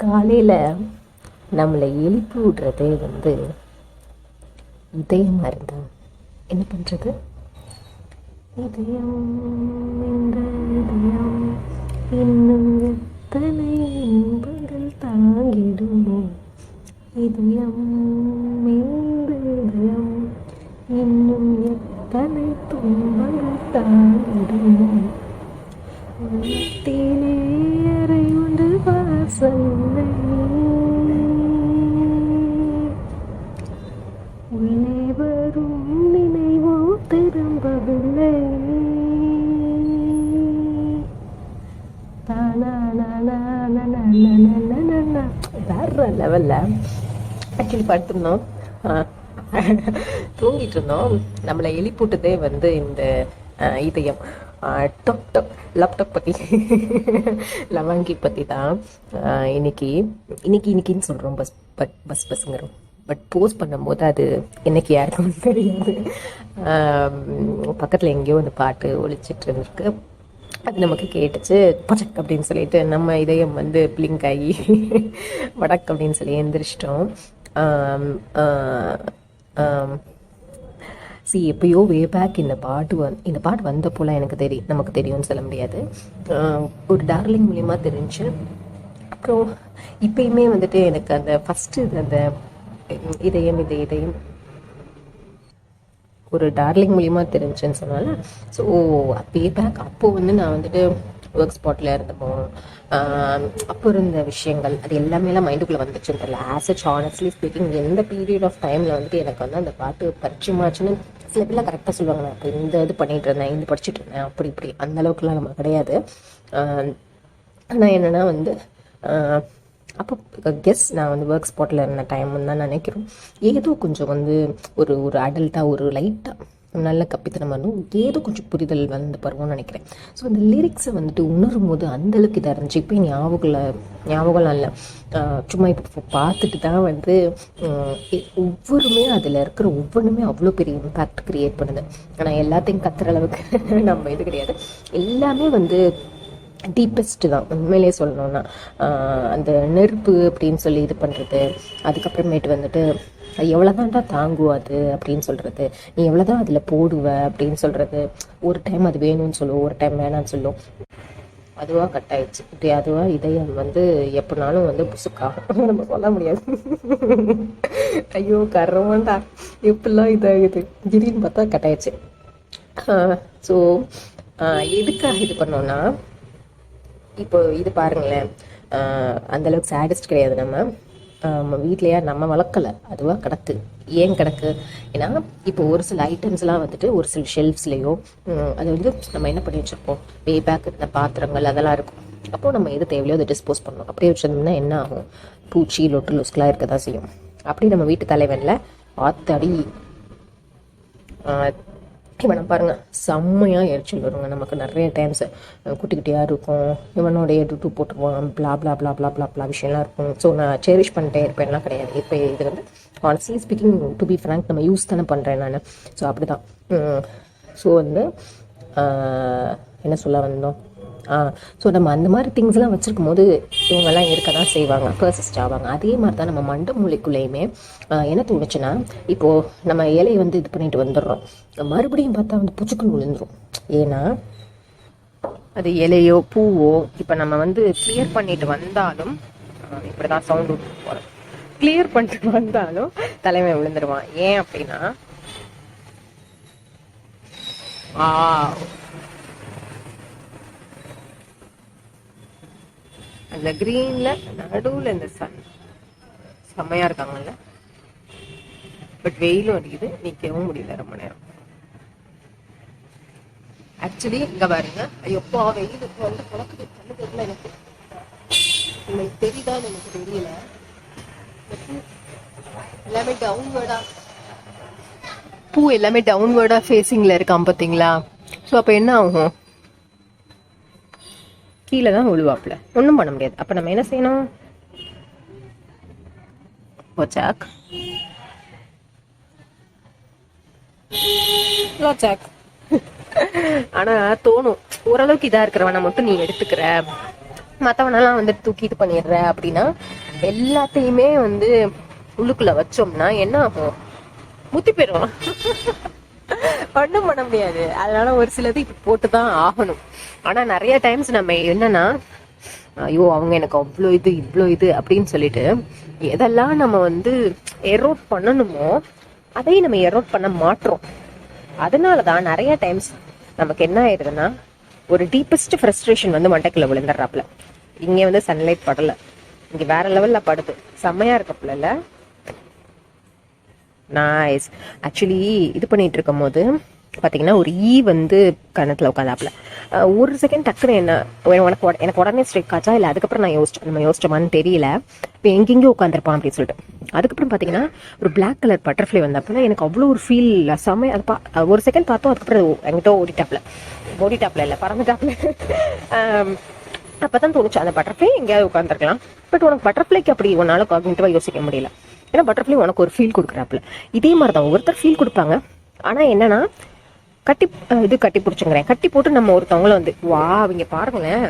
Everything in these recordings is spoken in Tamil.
காலையில் நம்மளை எழுப்பி விடுறதே இதயமாக இருந்தா என்ன பண்ணுறது? இதயம் இந்த இதயம் இன்னும் எத்தனை இன்பங்கள் தாங்கிடுமோ, இதயம் இந்த இதயம் இன்னும் எத்தனை துன்பங்கள் தாங்கிடுமோ, உள்ளத்திலே அறை உண்டு வாசல்லை, உள்ளே வரும் நினைவோ திரும்பவில்லை, வேற லெவல்ல ஆக்சுவலி படுத்திருந்தோம், தூங்கிட்டு இருந்தோம். நம்மளை எழுப்பிவிட்டதே இந்த இதயம். லேப்டாப் பற்றி லவங்கி பற்றி தான் இன்னைக்குன்னு சொல்கிறோம். பஸ்ங்கிறோம். பட் போஸ்ட் பண்ணும்போது அது என்னைக்கு யாருக்கும் தெரியாது. பக்கத்தில் எங்கேயோ அந்த பாட்டு ஒழிச்சிட்டு இருந்திருக்கு. அது நமக்கு கேட்டுச்சு. பச்சக் அப்படின்னு சொல்லிட்டு நம்ம இதயம் பிளிங்க் ஆகி வடக் அப்படின்னு சொல்லி எந்திரிச்சிட்டோம். எப்பயோ வே பேக் இந்த பாட்டு வந்த போல நமக்கு தெரியும்னு சொல்ல முடியாது. ஒரு டார்லிங் மூலியமாக தெரிஞ்சு, அப்புறம் இப்பயுமே எனக்கு அந்த ஃபஸ்ட்டு அந்த இதயம் ஒரு டார்லிங் மூலியமாக தெரிஞ்சுன்னு சொன்னால. ஸோ வே பேக் அப்போது நான் ஒர்க் ஸ்பாட்டில் இருந்தப்போ அப்போ இருந்த விஷயங்கள் அது எல்லாமேலாம் மைண்டுக்குள்ளே வந்துச்சுன்னு தெரியல. ஹானஸ்ட்லி ஸ்பீக்கிங் எந்த பீரியட் ஆஃப் டைமில் எனக்கு அந்த பாட்டு பரிச்சயமாச்சுன்னு சில பேர்லாம் கரெக்டாக சொல்லுவாங்க. நான் இப்போ இந்த இது பண்ணிகிட்டு இருந்தேன், இந்த படிச்சுட்டு இருந்தேன், அப்படி இப்படி அந்த அளவுக்குலாம் நம்ம கிடையாது. ஆனால் என்னென்னா அப்போ நான் ஒர்க் ஸ்பாட்டில் இருந்த டைம்னு தான் நினைக்கிறோம். ஏதோ கொஞ்சம் ஒரு அடல்ட்டாக ஒரு லைட்டாக நல்ல கப்பித்தனம் ஏதோ கொஞ்சம் புரிதல் பருவம்னு நினைக்கிறேன். ஸோ அந்த லிரிக்ஸை உணரும் போது அந்தளவுக்கு இதாக இருந்துச்சு. இப்போ ஞாபகம்லாம் இல்லை, சும்மா இப்போ பார்த்துட்டு தான் ஒவ்வொருமே அதில் இருக்கிற ஒவ்வொன்றுமே அவ்வளோ பெரிய இம்பேக்ட் க்ரியேட் பண்ணுது. ஆனால் எல்லாத்தையும் கத்துற அளவுக்கு நம்ம இது கிடையாது. எல்லாமே டீப்பஸ்ட்டு தான் உண்மையிலே சொல்லணும்னா. அந்த நெருப்பு அப்படின்னு சொல்லி இது பண்ணுறது, அதுக்கப்புறமேட்டு அது எவ்வளோதான்டா தாங்கும் அது அப்படின்னு சொல்கிறது, நீ எவ்வளோதான் அதில் போடுவ அப்படின்னு சொல்கிறது. ஒரு டைம் அது வேணும்னு சொல்லுவோம், ஒரு டைம் வேணான்னு சொல்லுவோம். அதுவாக கட் ஆயிடுச்சு. இப்படி அதுவாக இதயம் எப்படினாலும் புசுக்காகும், நம்ம சொல்ல முடியாது. ஐயோ கரமாண்டா எப்படிலாம் இதாகுது, திடீர்னு பார்த்தா கட் ஆயிடுச்சு. ஸோ எதுக்காக இது பண்ணோன்னா, இப்போ இது பாருங்களேன், அந்தளவுக்கு சேடிஸ்ட் கிடையாது. நம்ம வீட்லையா நம்ம வளர்க்கலை, அதுவாக கிடக்கு. ஏன் கிடக்கு? ஏன்னா இப்போ ஒரு சில ஐட்டம்ஸ்லாம் ஒரு சில ஷெல்ஃப்ஸ்லேயோ அது நம்ம என்ன பண்ணி வச்சுருப்போம், வே பேக் இருந்த பாத்திரங்கள் அதெல்லாம் இருக்கும். அப்போது நம்ம எது தேவையோ அதை டிஸ்போஸ் பண்ணணும். அப்படியே வச்சிருந்தோம்னா என்ன ஆகும், பூச்சி லொட்டு லொஸ்கெலாம் இருக்க தான் செய்யும். அப்படி நம்ம வீட்டு தலைவனில் ஆத்தாடி இவனை பாருங்கள், செம்மையாக எரிச்சல் வருங்க நமக்கு. நிறைய டைம்ஸ் குட்டி குட்டியாக இருக்கும், இவனோடைய டூ போட்டுருவான், பிளா பிளா பிளா பிளா பிளா பிளா விஷயம்லாம் இருக்கும். ஸோ நான் செரிஷ் பண்ணிட்டே இருப்பேன்லாம் கிடையாது. இப்போ இது honestly speaking, to be frank, நம்ம யூஸ் தானே பண்ணுறேன் நான். ஸோ அப்படி தான். ஸோ என்ன சொல்ல வந்தோம், ஸோ நம்ம அந்த மாதிரி திங்ஸ்லாம் வச்சுருக்கும் போது இவங்கெல்லாம் இருக்க தான் செய்வாங்க, பர்சிஸ்ட் ஆவாங்க. அதே மாதிரி தான் நம்ம மண்டை மூளைக்குள்ளேயுமே என்ன தோணுச்சுன்னா, இப்போது நம்ம இலையை இது பண்ணிட்டு வந்துடுறோம், மறுபடியும் பார்த்தா புச்சுக்குன்னு விழுந்துடும். ஏன்னா அது இலையோ பூவோ இப்போ நம்ம கிளியர் பண்ணிட்டு வந்தாலும், இப்படி தான் சவுண்ட் விட்டு போகிறோம், கிளியர் பண்ணிட்டு வந்தாலும் தலைமை விழுந்துருவான். ஏன் அப்படின்னா, அந்த கிரீன்ல நடுவுல இந்த சன் செம்மையா இருக்காங்கல்ல. பட் வெயிலும் அடிக்குது, நிக்கவும் முடியல ரொம்ப நேரம். ஆக்சுவலி இங்க பாருங்க, ஐயோப்பா வெயிலுக்கு புழக்குது, கண்ணு தெரியல எனக்கு, உங்களுக்கு தெரியுதான்னு எனக்கு தெரியல. எல்லாமே டவுன்வேர்டா, பூ எல்லாமே டவுன்வேர்டா ஃபேஸிங்ல இருக்கான் பார்த்தீங்களா. ஸோ அப்போ என்ன ஆகும், கீழே தான் விழுவாப்புல, ஒன்றும் பண்ண முடியாது. அப்போ நம்ம என்ன செய்யணும், ஆனால் தோணும் ஓரளவுக்கு இதாக இருக்கிறவனை மட்டும் நீ எடுத்துக்கிற, மற்றவனெல்லாம் வந்து தூக்கி இது பண்ணிடுற அப்படின்னா எல்லாத்தையுமே வந்து உள்ளுக்குள்ள வச்சோம்னா என்ன ஆகும்? முத்தி போயிடும். ஒன்றும் பண்ண முடியாது. அதனால ஒரு சிலது இப்ப போட்டுதான் ஆகணும். ஆனா நிறைய டைம்ஸ் நம்ம என்னன்னா, ஐயோ அவங்க எனக்கு அவ்வளோ இது இவ்வளோ இது அப்படின்னு சொல்லிட்டு எதெல்லாம் நம்ம வந்து எரோட் பண்ணணுமோ அதையும் நம்ம எரோட் பண்ண மாட்டோம். அதனாலதான் நிறைய டைம்ஸ் நமக்கு என்ன ஆயிடுதுன்னா, ஒரு டீப்பஸ்ட் ஃப்ரஸ்ட்ரேஷன் வந்து மண்டைக்குள்ள விழுந்துடுறாப்புல. இங்க வந்து சன்லைட் படல, இங்க வேற லெவல்ல படுது. செம்மையா இருக்கப்பல. நைஸ். ஆக்சுவலி இது பண்ணிட்டு இருக்கும் போது பார்த்தீங்கன்னா ஒரு வந்து கணத்தில் உட்காந்தாப்புல. ஒரு செகண்ட் டக்குன்னு என்ன எனக்கு உடனே ஸ்ட்ரைக் ஆச்சா இல்லை அதுக்கப்புறம் நான் நம்ம யோசிச்சோமான்னு தெரியல. இப்போ எங்கெங்கேயோ உட்காந்துருப்பான் அப்படின்னு சொல்லிட்டு அதுக்கப்புறம் பார்த்தீங்கன்னா ஒரு பிளாக் கலர் பட்டர்ஃப்ளை வந்தப்பல எனக்கு அவ்வளோ ஒரு ஃபீல் செம்மையா. அது ஒரு செகண்ட் பார்த்தோம். அதுக்கப்புறம் எங்கிட்ட ஓடிட்டாப்ல இல்லை பறந்துட்டாப்ல. அப்பதான் தோணுச்சு அந்த பட்டர்ஃப்ளை எங்கேயாவது உட்காந்துருக்கலாம். பட் உனக்கு பட்டர்ஃப்ளைக்கு அப்படி உன்னால காக்னிட்டிவா யோசிக்க முடியல. ஏன்னா பட்டர்ஃப்ளை உனக்கு ஒரு ஃபீல் கொடுக்குறாப்புல. இதே மாதிரிதான் ஒருத்தர் ஃபீல் கொடுப்பாங்க. ஆனா என்னன்னா கட்டி பிடிச்சுங்கிறேன். கட்டி போட்டு நம்ம ஒருத்தவங்கள வந்து வா அவங்க பாருங்களேன்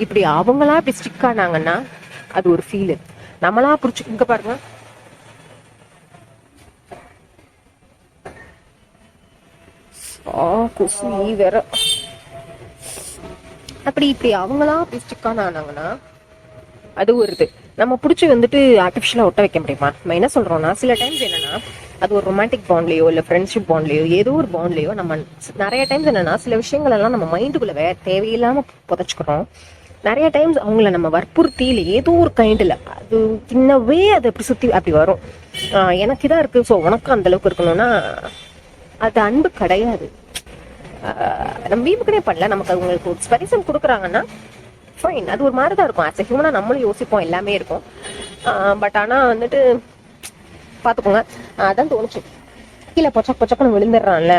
இப்படி அவங்களா இப்படி ஸ்டிக் ஆனாங்கன்னா அது ஒரு ஃபீல். நம்மளா பிடிச்சி இங்க பாருங்க கொசு வேற அப்படி இப்படி அவங்களா அப்படி ஸ்டிக் ஆனாங்கன்னா அது ஒரு இது. நம்ம பிடிச்சி வந்துட்டு ஆர்டிஃபிஷியலா ஒட்ட வைக்க முடியுமா? நம்ம என்ன சொல்றோம்னா சில டைம்ஸ் என்னன்னா அது ஒரு ரொமான்டிக் பாண்ட்லயோ இல்ல ஃப்ரெண்ட்ஷிப் பாண்ட்லயோ ஏதோ ஒரு பாண்ட்லயோ நம்ம நிறைய டைம்ஸ் என்னன்னா சில விஷயங்கள் எல்லாம் நம்ம மைண்டுக்குள்ள தேவையில்லாம புதைச்சுக்கிறோம். நிறைய டைம்ஸ் அவங்கள நம்ம வற்புறுத்தியில ஏதோ ஒரு கைண்டில் அது சின்னவே அது அப்படி சுத்தி அப்படி வரும். எனக்கு இதான் இருக்கு ஸோ உனக்கு அந்த அளவுக்கு இருக்கணும்னா அது அன்பு கிடையாது. நம்ம வீட்டுக்குனே பண்ணல, நமக்கு அவங்களுக்கு ஒரு ஸ்பெரிசம் கொடுக்குறாங்கன்னா ஃபைன். அது ஒரு மாதிரி தான் இருக்கும். ஆஸ் எ ஹியூமனா நம்மளும் யோசிப்போம், எல்லாமே இருக்கும். பட் ஆனா வந்துட்டு பாத்துக்கோங்க. அதான் தோணுச்சு கீழே பொச்சக்கன்னு விழுந்துடுறான்ல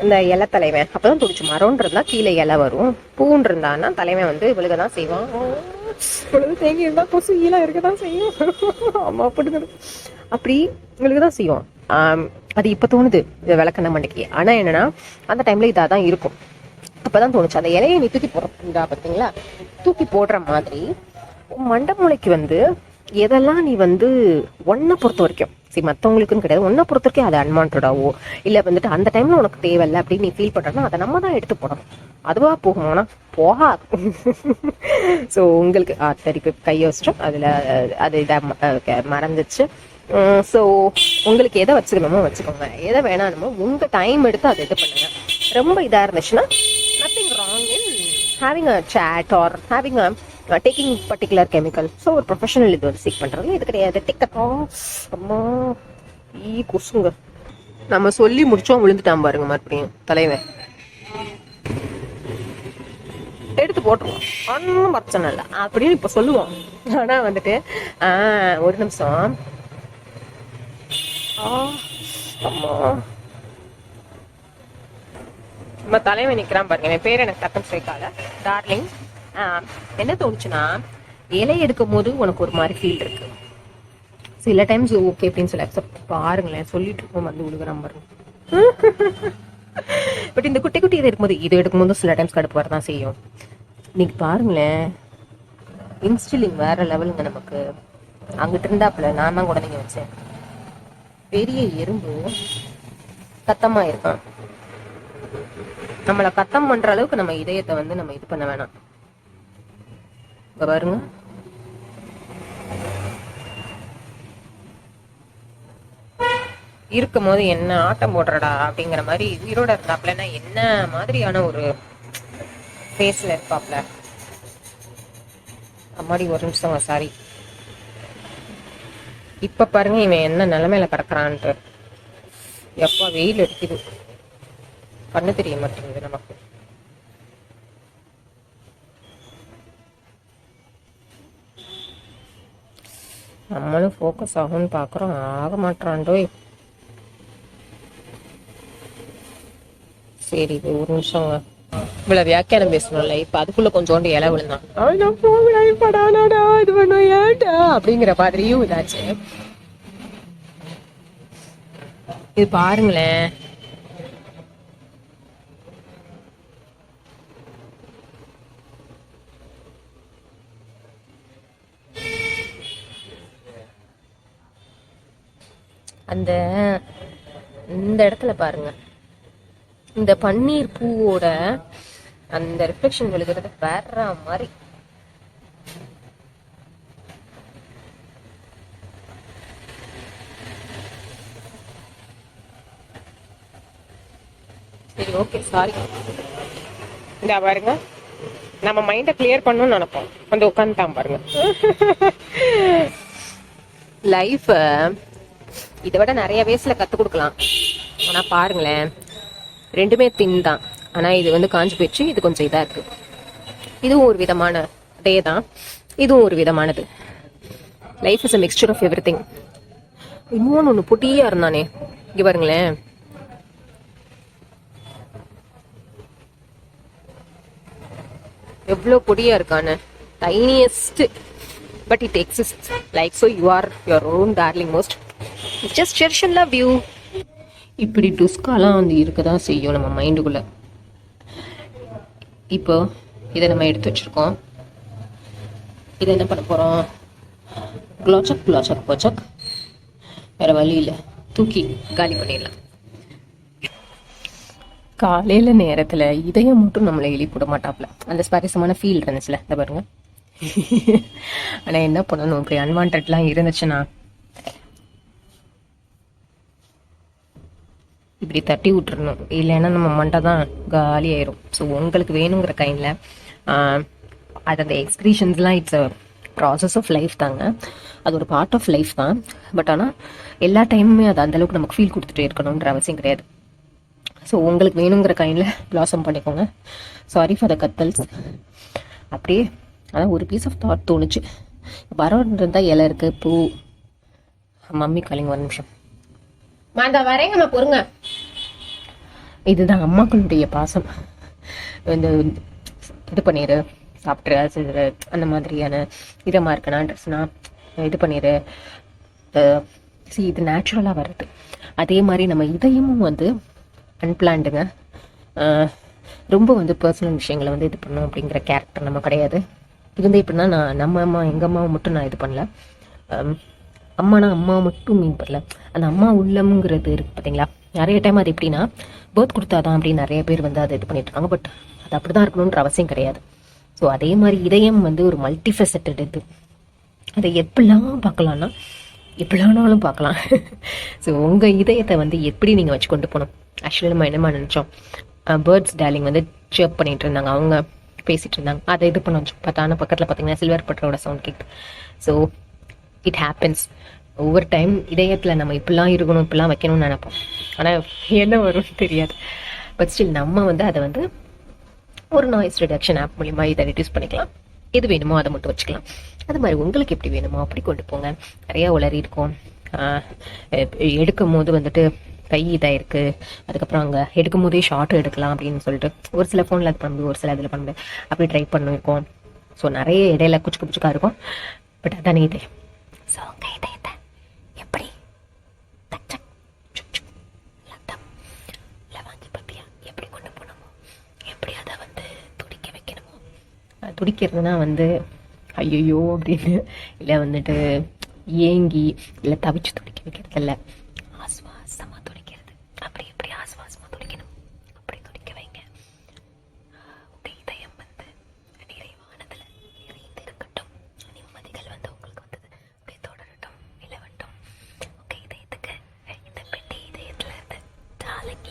இந்த இலை தலைவன். அப்பதான் தோணுச்சு மரம்னு இருந்தா கீழே இலை வரும், பூன்னு இருந்தான்னா தலைவன் வந்து விழுகதான் செய்வான். தேங்கி இருந்தா கொசு ஈழா இருக்கதான் செய்யும். ஆமா அப்படி விழுகதான் செய்யும். அது இப்ப தோணுது விளக்கண்ண மண்டைக்கு. ஆனா என்னன்னா அந்த டைம்ல இதாதான் இருக்கும். அப்பதான் தோணுச்சு அந்த இலையை நீ தூக்கி போடுறா பார்த்தீங்களா, தூக்கி போடுற மாதிரி மண்டை மூளைக்கு வந்து எதெல்லாம் நீ வந்து ஒன்ன பொறுத்த வரைக்கும் சரி மற்றவங்களுக்குன்னு கிடையாது, ஒன்ன பொறுத்த வரைக்கும் அது அன்வான்டாவோ இல்லை வந்துட்டு அந்த டைம்ல உனக்கு தேவையில்லை அப்படின்னு நீ ஃபீல் பண்றன்னா அதை நம்ம தான் எடுத்து போடணும். அதுவா போகுமோனா போகாது. ஸோ உங்களுக்கு திருப்பி கையை வச்சிட்டோம் அதுல அது இதாக மறந்துச்சு. ஸோ உங்களுக்கு எதை வச்சுக்கணுமோ வச்சுக்கோங்க, எதை வேணாமோ உங்க டைம் எடுத்து அதை இது பண்ணுங்க. ரொம்ப இதாக இருந்துச்சுன்னா nothing wrong in having a chat or having a taking particular chemical. So ஒரு ப்ரொஃபஷனல் இது வந்து சீக் பண்றது இது கிடையாது. டிக்கெட்டோ அம்மா கொசுங்க நம்ம சொல்லி முடிச்சோம் விழுந்துட்டான் பாருங்க மறுபடியும் தலைவன். எடுத்து போட்டுருவோம், ஒன்றும் பிரச்சனை இல்லை அப்படின்னு இப்ப சொல்லுவோம். ஆனா வந்துட்டு ஒரு நிமிஷம் அம்மா நம்ம தலைவன் நிக்கிறான் பாருங்க. என் பேர் எனக்கு டக்குன்னு சேர்க்காத டார்லிங். என்ன தோணுச்சுன்னா இலை எடுக்கும் போது உனக்கு ஒரு மாதிரி ஃபீல் இருக்கு. சில டைம்ஸ் ஓகே அப்படின்னு சொல்லி அக்செப்ட் பாருங்களேன். சொல்லிட்டு இருக்கோம் வந்து உழுகுறான் பாருங்க. பட் இந்த குட்டி குட்டி இது இருக்கும்போது இது எடுக்கும்போது சில டைம்ஸ் கடுப்பு வரதான் செய்யும். இன்னைக்கு பாருங்களேன் இன்ஸ்டிலிங் வேற லெவலுங்க நமக்கு. அங்கிட்டு இருந்தாப்புல நான் தான் குழந்தைங்க வச்சேன். பெரிய எறும்பு கத்தமா இருக்கான். நம்மள கத்தம் பண்ற அளவுக்கு நம்ம இதயத்தை வந்து நம்ம இது பண்ண வேணாம். பாருங்க இருக்கும் போது என்ன ஆட்டம் போடுறடா அப்படிங்கிற மாதிரி உயிரோட இருந்தாப்லன்னா என்ன மாதிரியான ஒரு ஃபேஸ்ல இருப்பாப்ல. அம்மாடி ஒரு நிமிஷம் சாரி. இப்ப பாருங்க இவன் என்ன நிலைமையில கிடக்குறான்ட்டு. எப்ப வெயில் அடிக்குது பண்ண தெரிய மாட்டேங்குது நமக்கு. நம்மளும் ஃபோக்கஸ் ஆகும்னு பாக்குறோம், ஆக மாட்டான்டோ. சரி இது ஒரு நிமிஷங்க. இவ்வளவு வியாக்கியானம் பேசணும்ல, இப்ப அதுக்குள்ள கொஞ்சோண்டு இலை விழுந்தான் இது பண்ணும் ஏன்டா அப்படிங்கிற மாதிரியும் இதாச்சு. இது பாருங்களேன் அந்த இந்த இடத்துல பாருங்க, இந்த பன்னீர் பூவோட அந்த ரிஃப்ளெக்ஷன் விழுகிறது வேற மாதிரி. சரி, ஓகே, சாரி. இந்த பாருங்க, நம்ம மைண்டை கிளியர் பண்ணணும்னு நினைப்போம், வந்து உட்காந்துட்டான் பாருங்க. லைஃப் இதை விட நிறைய வேஸ்ல கற்றுக் கொடுக்கலாம். ஆனால் பாருங்களேன், ரெண்டுமே தின் தான். ஆனால் இது வந்து காஞ்சி போயிடுச்சு, இது கொஞ்சம் இதாக இருக்குது. இதுவும் ஒரு விதமான டே தான், இதுவும் ஒரு விதமானது. Life is a mixture of everything. இன்னொன்று ஒன்று பொட்டியாக இருந்தானே, இங்கே பாருங்களேன். எவ்வளோ பொடியாக இருக்கான்னு. Tiniest, but it exist. Like so you are your own darling most. Just cherish and love you. இப்படி டுஸ்காலாம் வந்து இருக்க தான் செய்யும் நம்ம மைண்டுக்குள்ளே. இப்போ இதை நம்ம எடுத்து வச்சுருக்கோம். இதை என்ன பண்ண போகிறோம்? குலாச்சக் குலாச்சக் போச்சக், வேறு வழி இல்லை, தூக்கி காலி பண்ணிடலாம். காலையில் நேரத்தில் இதயம் மட்டும் நம்மளை எழுப்பிட மாட்டாப்ல. அந்த ஸ்பாரிசமான ஃபீல் இருந்துச்சுல, இதை பாருங்க. ஆனால் என்ன பண்ணணும், இப்படி அன்வான்ட்லாம் இருந்துச்சுன்னா இப்படி தட்டி விட்டுறணும். இல்லைன்னா நம்ம மண்டை தான் காலி ஆயிரும். ஸோ உங்களுக்கு வேணுங்கிற கைண்டில் அது அந்த எக்ஸ்பிரஷன்ஸ்லாம் it's a process of life தாங்க. அது ஒரு பார்ட் ஆஃப் லைஃப் தான். பட் ஆனால் எல்லா டைமுமே அது அந்தளவுக்கு நமக்கு ஃபீல் கொடுத்துட்டே இருக்கணுன்ற அவசியம் கிடையாது. ஸோ உங்களுக்கு வேணுங்கிற கைண்டில் பிளாசம் பண்ணிக்கோங்க. சாரி ஃபார் த கத்தல்ஸ். அப்படியே அதான் ஒரு பீஸ் ஆஃப் தாட் தோணுச்சு. வரன்றது தான் இலை இருக்குது, பூ. மம்மி காலிங்க, ஒரு நிமிஷம் மாந்தா வரேங்கம்மா, பொறுங்க. இதுதான் அம்மாக்களுடைய பாசம். இந்த இது பண்ணிடு, சாப்பிட்ரு, அந்த மாதிரியான இதமாக இருக்குண்ணா, ட்ரெஸ்னா இது பண்ணிடு. இது நேச்சுரலாக வர்றது. அதே மாதிரி நம்ம இதயமும் வந்து அன்பிளான்டுங்க. ரொம்ப வந்து பர்சனல் விஷயங்களை வந்து இது பண்ணணும் அப்படிங்கிற கேரக்டர் நம்ம கிடையாது. இது வந்து எப்படின்னா, நம்ம அம்மா எங்கள் அம்மாவை மட்டும் நான் இது பண்ணல. அம்மானா அம்மா மட்டும் மீன் பண்ணல, அந்த அம்மா உள்ளம்ங்கிறது இருக்குது பார்த்தீங்களா. நிறைய டைம் அது எப்படின்னா பேர்த் கொடுத்தாதான் அப்படின்னு நிறைய பேர் வந்து அதை இது பண்ணிட்டு இருக்காங்க. பட் அது அப்படி தான் இருக்கணுன்ற அவசியம் கிடையாது. ஸோ அதே மாதிரி இதயம் வந்து ஒரு மல்டிஃபெசட்டட் இது. அதை எப்படிலாம் பார்க்கலான்னா எப்படிலானாலும் பார்க்கலாம். ஸோ உங்கள் இதயத்தை வந்து எப்படி நீங்கள் வச்சு கொண்டு போகணும். ஆக்சுவலி நம்ம என்னமா நினச்சோம், பேர்ட்ஸ் டார்லிங் வந்து சேர்ப் பண்ணிட்டு இருந்தாங்க, அவங்க பேசிகிட்டு இருந்தாங்க. அதை இது பண்ண வச்சோம். பார்த்தா பக்கத்தில் பார்த்தீங்கன்னா சில்வர் பட்டரோட சவுண்ட் கேட்டு. So it happens. ஒவ்வொரு டைம் இதயத்தில் நம்ம இப்படிலாம் இருக்கணும், இப்படிலாம் வைக்கணும்னு நினைப்போம். ஆனால் என்ன வரும்னு தெரியாது. பட் ஸ்டில் நம்ம வந்து அதை வந்து ஒரு நாய்ஸ் ரிடக்ஷன் ஆப் மூலிமா இதை ரெடியூஸ் பண்ணிக்கலாம். எது வேணுமோ அதை மட்டும் வச்சுக்கலாம். அது மாதிரி உங்களுக்கு எப்படி வேணுமோ அப்படி கொண்டு போங்க. நிறையா உளறி இருக்கும். எடுக்கும் போது வந்துட்டு கை இதாக இருக்குது, அதுக்கப்புறம் அங்கே எடுக்கும் போதே ஷார்ட்டும் எடுக்கலாம் அப்படின்னு சொல்லிட்டு ஒரு சில ஃபோனில் அது பண்ணுது, ஒரு சில இதில் பண்ணுது. அப்படி ட்ரை பண்ணியிருக்கோம். ஸோ நிறைய இடையில குச்சுக்கு குச்சுக்காக இருக்கும். பட் அதானே இதே. ஸோ உங்கள் இதயத்தை எப்படி வாங்கி பப்பியா எப்படி கொண்டு போகணுமோ, எப்படி அதை வந்து துடிக்க வைக்கணுமோ. துடிக்கிறதுனா வந்து ஐயோ அப்படின்னு இல்லை, வந்துட்டு ஏங்கி இல்லை தவிச்சு துடிக்க வைக்கிறது இல்லை, ஆஸ்வாசமாக துடிக்கிறது. அப்படி எப்படி ஆஸ்வாசமாக துடிக்கணும் அப்படி துடிக்க வைங்க. உங்கள் இதயம் வந்து நிறைவானதில் நிறைந்து இருக்கட்டும். நிம்மதிகள் வந்து உங்களுக்கு வந்தது உங்களை தொடரட்டும், நிலவட்டும். உங்கள் இதயத்துக்கு இந்த பெட்டி இதயத்தில் இருந்து டார்லிங்